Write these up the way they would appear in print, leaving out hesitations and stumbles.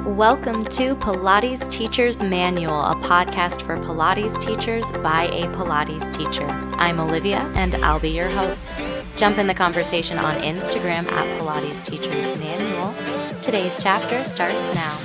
Welcome to Pilates Teacher's Manual, a podcast for Pilates teachers by a Pilates teacher. I'm Olivia, and I'll be your host. Jump in the conversation on Instagram at Pilates Teacher's Manual. Today's chapter starts now.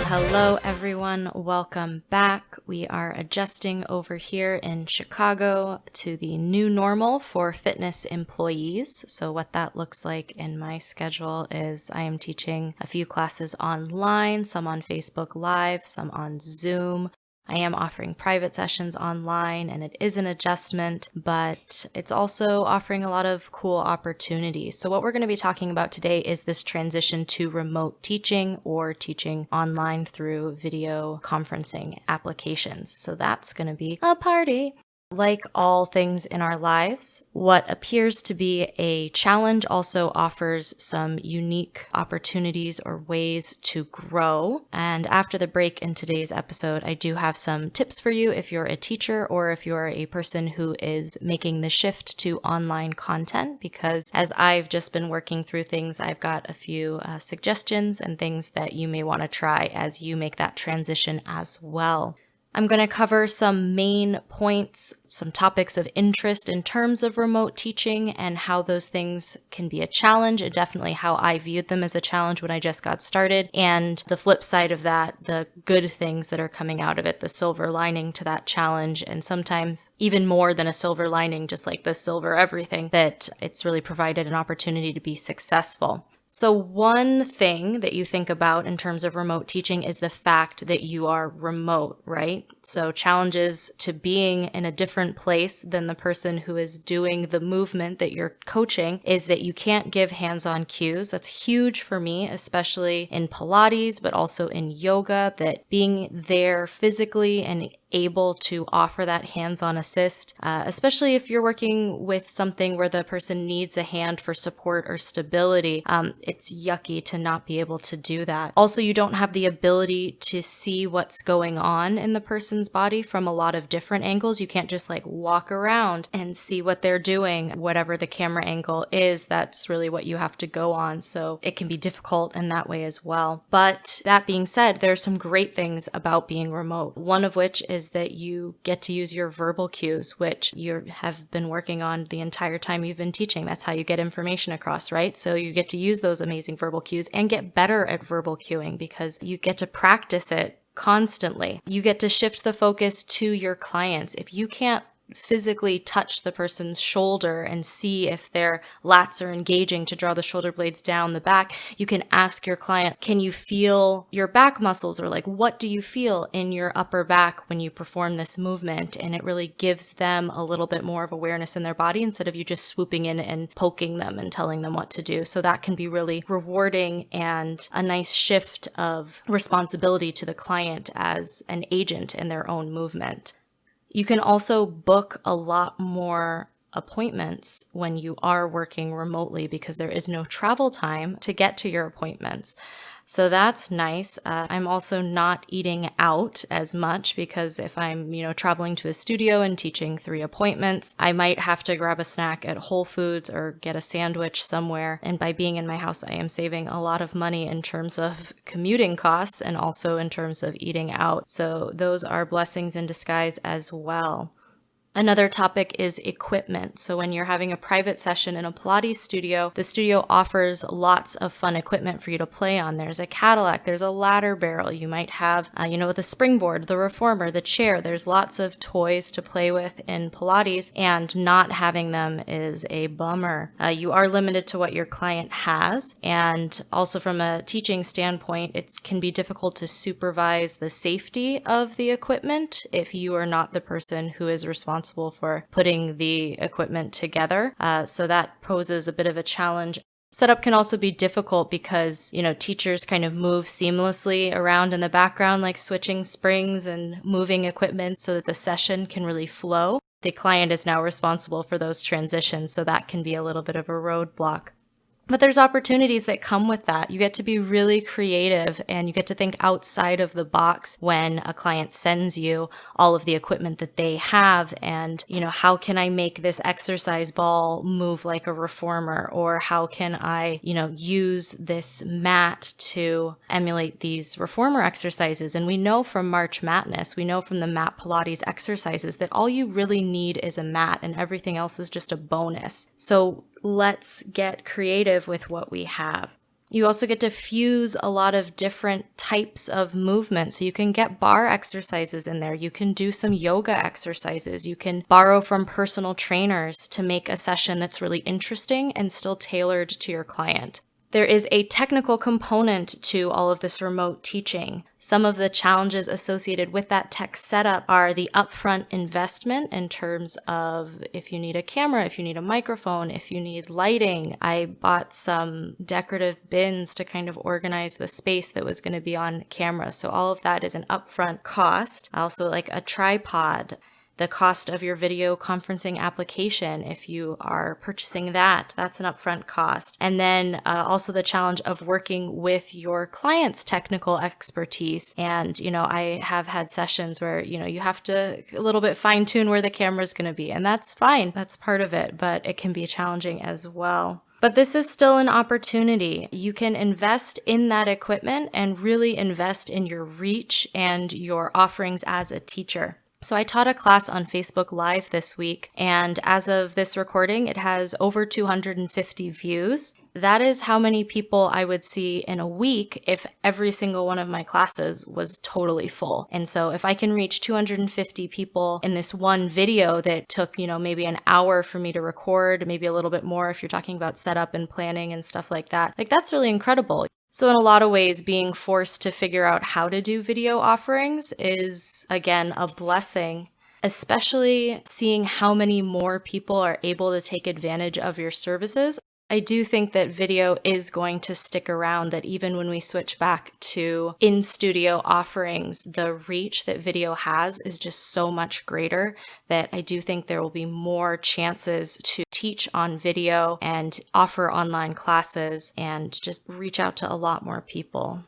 Hello everyone, welcome back. We are adjusting over here in Chicago to the new normal for fitness employees. So what that looks like in my schedule is I am teaching a few classes online, some on Facebook Live, some on Zoom. I am offering private sessions online, and it is an adjustment, but it's also offering a lot of cool opportunities. So what we're going to be talking about today is this transition to remote teaching or teaching online through video conferencing applications. So that's going to be a party. Like all things in our lives, what appears to be a challenge also offers some unique opportunities or ways to grow. And after the break in today's episode, I do have some tips for you if you're a teacher or if you're a person who is making the shift to online content, because as I've just been working through things, I've got a few suggestions and things that you may want to try as you make that transition as well. I'm going to cover some main points, some topics of interest in terms of remote teaching and how those things can be a challenge, and definitely how I viewed them as a challenge when I just got started, and the flip side of that, the good things that are coming out of it, the silver lining to that challenge, and sometimes even more than a silver lining, just like the silver everything, that it's really provided an opportunity to be successful. So one thing that you think about in terms of remote teaching is the fact that you are remote, right? So challenges to being in a different place than the person who is doing the movement that you're coaching is that you can't give hands-on cues. That's huge for me, especially in Pilates, but also in yoga, that being there physically and able to offer that hands-on assist, especially if you're working with something where the person needs a hand for support or stability. It's yucky to not be able to do that. Also, you don't have the ability to see what's going on in the person's body from a lot of different angles. You can't just like walk around and see what they're doing. Whatever the camera angle is, that's really what you have to go on. So it can be difficult in that way as well. But that being said, there are some great things about being remote. One of which is that you get to use your verbal cues, which you have been working on the entire time you've been teaching. That's how you get information across, right? So you get to use those amazing verbal cues and get better at verbal cueing because you get to practice it constantly. You get to shift the focus to your clients. If you can't physically touch the person's shoulder and see if their lats are engaging to draw the shoulder blades down the back, you can ask your client, can you feel your back muscles, or like, what do you feel in your upper back when you perform this movement? And it really gives them a little bit more of awareness in their body instead of you just swooping in and poking them and telling them what to do. So that can be really rewarding and a nice shift of responsibility to the client as an agent in their own movement. You can also book a lot more appointments when you are working remotely because there is no travel time to get to your appointments. So that's nice. I'm also not eating out as much because if I'm, traveling to a studio and teaching 3 appointments, I might have to grab a snack at Whole Foods or get a sandwich somewhere. And by being in my house, I am saving a lot of money in terms of commuting costs and also in terms of eating out. So those are blessings in disguise as well. Another topic is equipment. So when you're having a private session in a Pilates studio, the studio offers lots of fun equipment for you to play on. There's a Cadillac, there's a ladder barrel. You might have, the springboard, the reformer, the chair. There's lots of toys to play with in Pilates, and not having them is a bummer. You are limited to what your client has. And also from a teaching standpoint, it can be difficult to supervise the safety of the equipment if you are not the person who is responsible for putting the equipment together. So that poses a bit of a challenge. Setup can also be difficult because, teachers kind of move seamlessly around in the background, like switching springs and moving equipment so that the session can really flow. The client is now responsible for those transitions, so that can be a little bit of a roadblock. But there's opportunities that come with that. You get to be really creative and you get to think outside of the box when a client sends you all of the equipment that they have and, how can I make this exercise ball move like a reformer? Or how can I, use this mat to emulate these reformer exercises? And we know from March Madness, we know from the mat Pilates exercises that all you really need is a mat and everything else is just a bonus. So let's get creative with what we have. You also get to fuse a lot of different types of movement. So you can get bar exercises in there. You can do some yoga exercises. You can borrow from personal trainers to make a session that's really interesting and still tailored to your client. There is a technical component to all of this remote teaching. Some of the challenges associated with that tech setup are the upfront investment in terms of if you need a camera, if you need a microphone, if you need lighting. I bought some decorative bins to kind of organize the space that was going to be on camera. So all of that is an upfront cost. Also like a tripod. The cost of your video conferencing application, if you are purchasing that, that's an upfront cost. And then also the challenge of working with your client's technical expertise. And, I have had sessions where, you have to a little bit fine tune where the camera is going to be. And that's fine. That's part of it, but it can be challenging as well. But this is still an opportunity. You can invest in that equipment and really invest in your reach and your offerings as a teacher. So I taught a class on Facebook Live this week, and as of this recording, it has over 250 views. That is how many people I would see in a week if every single one of my classes was totally full. And so if I can reach 250 people in this one video that took, maybe an hour for me to record, maybe a little bit more if you're talking about setup and planning and stuff like that, that's really incredible. So in a lot of ways, being forced to figure out how to do video offerings is, again, a blessing, especially seeing how many more people are able to take advantage of your services. I do think that video is going to stick around, that even when we switch back to in-studio offerings, the reach that video has is just so much greater that I do think there will be more chances to teach on video and offer online classes and just reach out to a lot more people.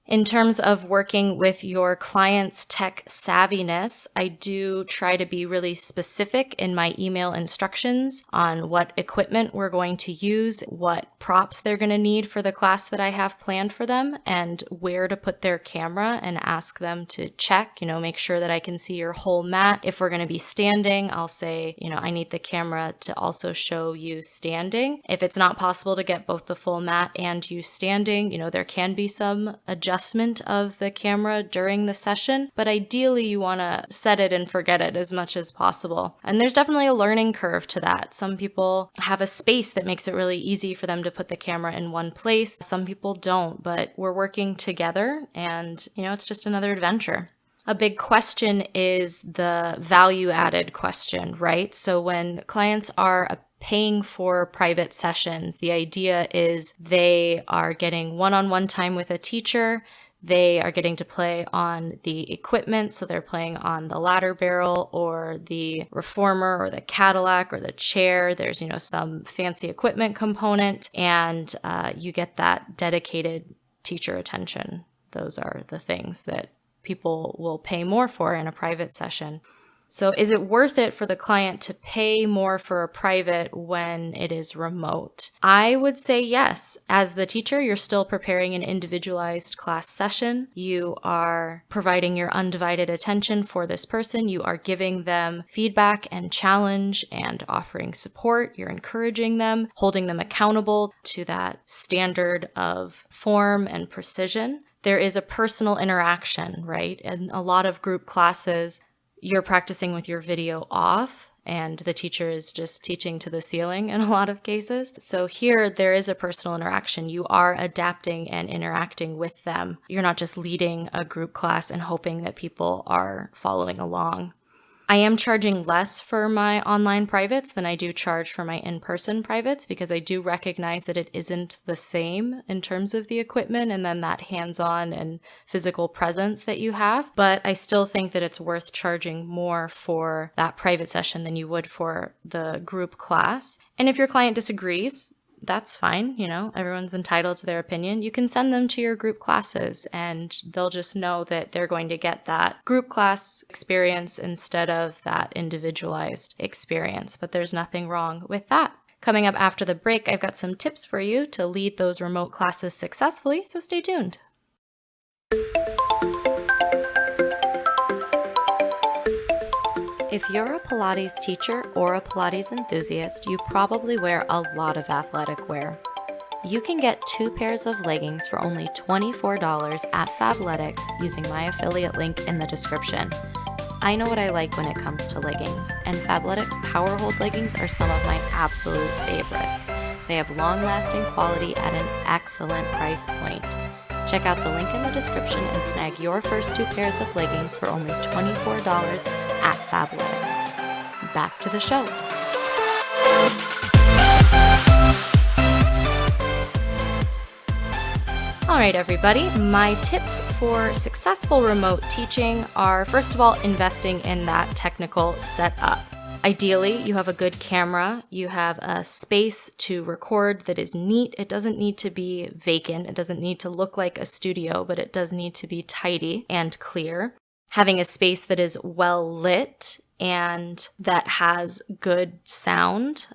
In terms of working with your client's tech savviness, I do try to be really specific in my email instructions on what equipment we're going to use, what props they're going to need for the class that I have planned for them, and where to put their camera, and ask them to check, make sure that I can see your whole mat. If we're going to be standing, I'll say, I need the camera to also show you standing. If it's not possible to get both the full mat and you standing, there can be some adjustment of the camera during the session, but ideally you want to set it and forget it as much as possible. And there's definitely a learning curve to that. Some people have a space that makes it really easy for them to put the camera in one place. Some people don't, but we're working together and, it's just another adventure. A big question is the value added question, right? So when clients are paying for private sessions, the idea is they are getting one-on-one time with a teacher. They are getting to play on the equipment. So they're playing on the ladder barrel or the reformer or the Cadillac or the chair. There's, some fancy equipment component, and you get that dedicated teacher attention. Those are the things that people will pay more for in a private session. So is it worth it for the client to pay more for a private when it is remote? I would say yes. As the teacher, you're still preparing an individualized class session. You are providing your undivided attention for this person. You are giving them feedback and challenge and offering support. You're encouraging them, holding them accountable to that standard of form and precision. There is a personal interaction, right? In a lot of group classes, you're practicing with your video off and the teacher is just teaching to the ceiling in a lot of cases. So here there is a personal interaction. You are adapting and interacting with them. You're not just leading a group class and hoping that people are following along. I am charging less for my online privates than I do charge for my in-person privates because I do recognize that it isn't the same in terms of the equipment and then that hands-on and physical presence that you have. But I still think that it's worth charging more for that private session than you would for the group class. And if your client disagrees, that's fine. Everyone's entitled to their opinion. You can send them to your group classes and they'll just know that they're going to get that group class experience instead of that individualized experience. But there's nothing wrong with that. Coming up after the break, I've got some tips for you to lead those remote classes successfully, so stay tuned. If you're a Pilates teacher or a Pilates enthusiast, you probably wear a lot of athletic wear. You can get 2 pairs of leggings for only $24 at Fabletics using my affiliate link in the description. I know what I like when it comes to leggings, and Fabletics Power Hold leggings are some of my absolute favorites. They have long-lasting quality at an excellent price point. Check out the link in the description and snag your first 2 pairs of leggings for only $24 at Fabletics. Back to the show. All right, everybody, my tips for successful remote teaching are, first of all, investing in that technical setup. Ideally, you have a good camera, you have a space to record that is neat. It doesn't need to be vacant. It doesn't need to look like a studio, but it does need to be tidy and clear. Having a space that is well lit and that has good sound.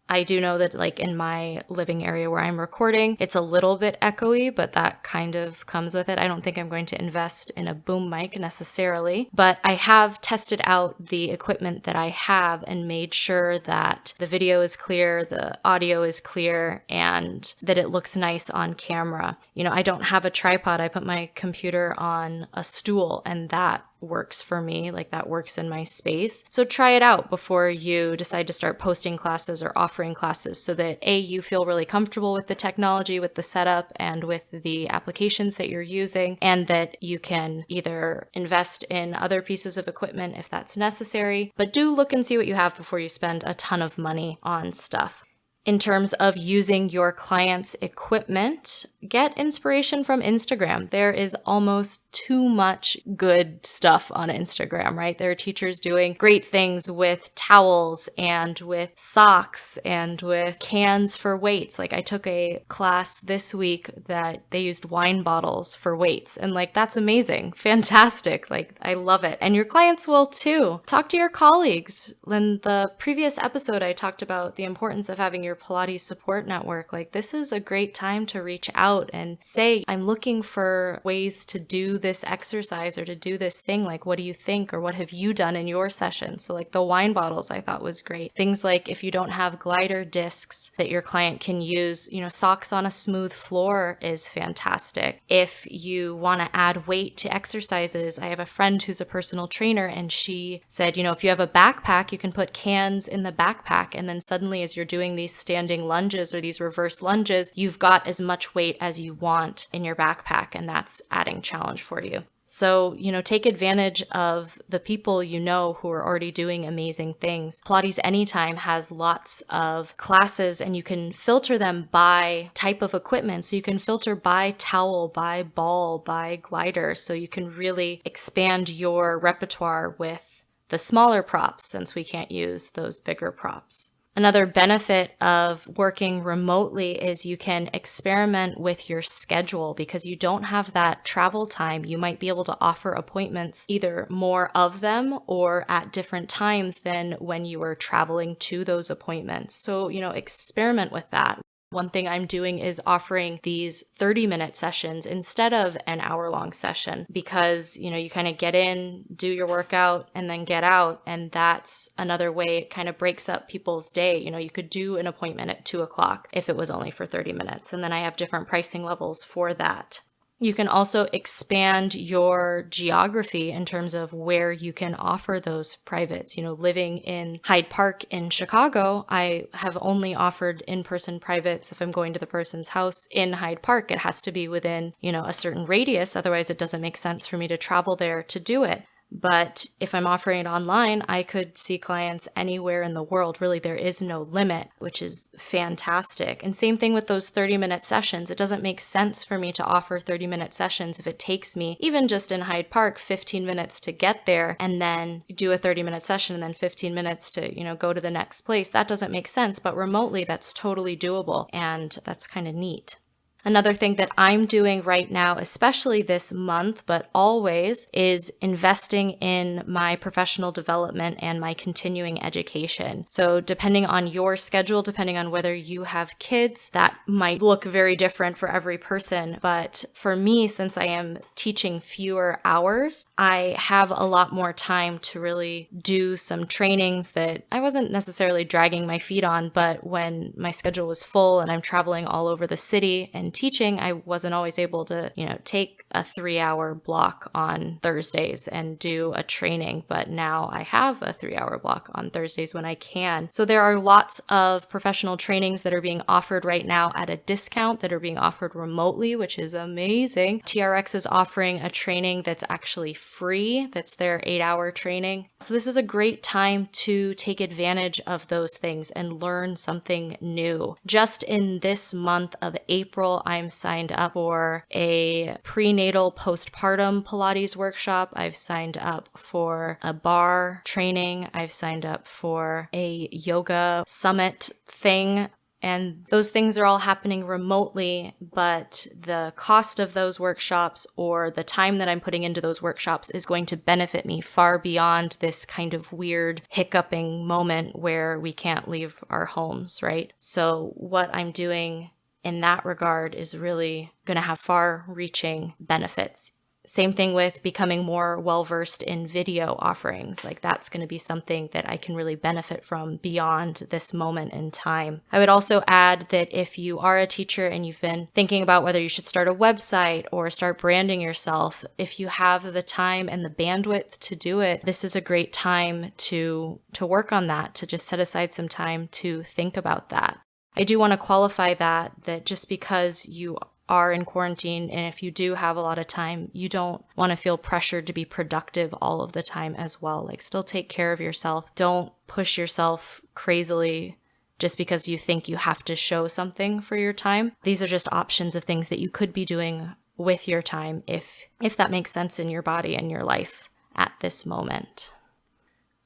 I do know that in my living area where I'm recording, it's a little bit echoey, but that kind of comes with it. I don't think I'm going to invest in a boom mic necessarily, but I have tested out the equipment that I have and made sure that the video is clear, the audio is clear, and that it looks nice on camera. I don't have a tripod. I put my computer on a stool and that works for me, that works in my space. So try it out before you decide to start posting classes or offering classes so that A, you feel really comfortable with the technology, with the setup, and with the applications that you're using, and that you can either invest in other pieces of equipment if that's necessary, but do look and see what you have before you spend a ton of money on stuff. In terms of using your client's equipment, get inspiration from Instagram. There is almost too much good stuff on Instagram, right? There are teachers doing great things with towels and with socks and with cans for weights. I took a class this week that they used wine bottles for weights, and that's amazing. Fantastic. I love it. And your clients will too. Talk to your colleagues. In the previous episode, I talked about the importance of having your Pilates support network. This is a great time to reach out and say, I'm looking for ways to do this exercise or to do this thing. What do you think? Or what have you done in your session? So the wine bottles I thought was great. Things if you don't have glider discs that your client can use, socks on a smooth floor is fantastic. If you want to add weight to exercises, I have a friend who's a personal trainer and she said, if you have a backpack, you can put cans in the backpack, and then suddenly as you're doing these standing lunges or these reverse lunges, you've got as much weight as you want in your backpack, and that's adding challenge for you. So, take advantage of the people who are already doing amazing things. Pilates Anytime has lots of classes and you can filter them by type of equipment. So you can filter by towel, by ball, by glider. So you can really expand your repertoire with the smaller props since we can't use those bigger props. Another benefit of working remotely is you can experiment with your schedule because you don't have that travel time. You might be able to offer appointments, either more of them or at different times than when you were traveling to those appointments. So, experiment with that. One thing I'm doing is offering these 30-minute sessions instead of an hour-long session because, you kind of get in, do your workout, and then get out. And that's another way it kind of breaks up people's day. You could do an appointment at 2:00 if it was only for 30 minutes. And then I have different pricing levels for that. You can also expand your geography in terms of where you can offer those privates. Living in Hyde Park in Chicago, I have only offered in-person privates if I'm going to the person's house in Hyde Park. It has to be within, a certain radius. Otherwise, it doesn't make sense for me to travel there to do it. But if I'm offering it online, I could see clients anywhere in the world. Really, there is no limit, which is fantastic. And same thing with those 30-minute sessions. It doesn't make sense for me to offer 30-minute sessions if it takes me, even just in Hyde Park, 15 minutes to get there and then do a 30-minute session and then 15 minutes to, go to the next place. That doesn't make sense, but remotely, that's totally doable. And that's kind of neat. Another thing that I'm doing right now, especially this month, but always, is investing in my professional development and my continuing education. So depending on your schedule, depending on whether you have kids, that might look very different for every person. But for me, since I am teaching fewer hours, I have a lot more time to really do some trainings that I wasn't necessarily dragging my feet on, but when my schedule was full and I'm traveling all over the city and teaching, I wasn't always able to, take a 3-hour block on Thursdays and do a training, but now I have a 3-hour block on Thursdays when I can. So there are lots of professional trainings that are being offered right now at a discount that are being offered remotely, which is amazing. TRX is offering a training that's actually free. That's their 8-hour training. So this is a great time to take advantage of those things and learn something new. Just in this month of April, I'm signed up for a prenatal postpartum Pilates workshop. I've signed up for a bar training. I've signed up for a yoga summit thing. And those things are all happening remotely, but the cost of those workshops or the time that I'm putting into those workshops is going to benefit me far beyond this kind of weird hiccuping moment where we can't leave our homes, right? So what I'm doing in that regard is really going to have far-reaching benefits. Same thing with becoming more well-versed in video offerings. Like that's going to be something that I can really benefit from beyond this moment in time. I would also add that if you are a teacher and you've been thinking about whether you should start a website or start branding yourself, if you have the time and the bandwidth to do it, this is a great time to work on that, to just set aside some time to think about that. I do want to qualify that just because you are in quarantine and if you do have a lot of time, you don't want to feel pressured to be productive all of the time as well. Like still take care of yourself. Don't push yourself crazily just because you think you have to show something for your time. These are just options of things that you could be doing with your time if that makes sense in your body and your life at this moment.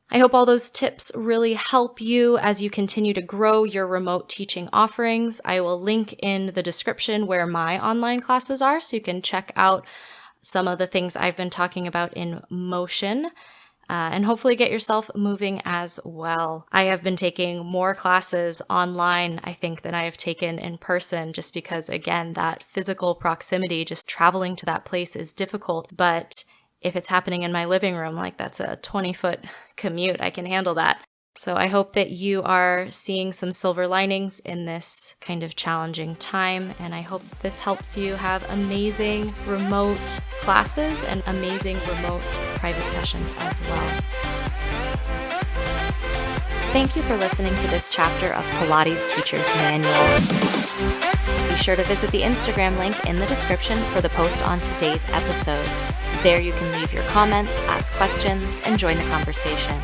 I hope all those tips really help you as you continue to grow your remote teaching offerings. I will link in the description where my online classes are so you can check out some of the things I've been talking about in motion and hopefully get yourself moving as well. I have been taking more classes online, I think, than I have taken in person just because, again, that physical proximity, just traveling to that place is difficult, but if it's happening in my living room, like that's a 20-foot commute, I can handle that. So I hope that you are seeing some silver linings in this kind of challenging time, and I hope that this helps you have amazing remote classes and amazing remote private sessions as well. Thank you for listening to this chapter of Pilates Teacher's Manual. Be sure to visit the Instagram link in the description for the post on today's episode. There you can leave your comments, ask questions, and join the conversation.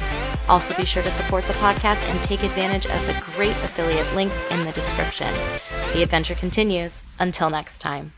Also be sure to support the podcast and take advantage of the great affiliate links in the description. The adventure continues. Until next time.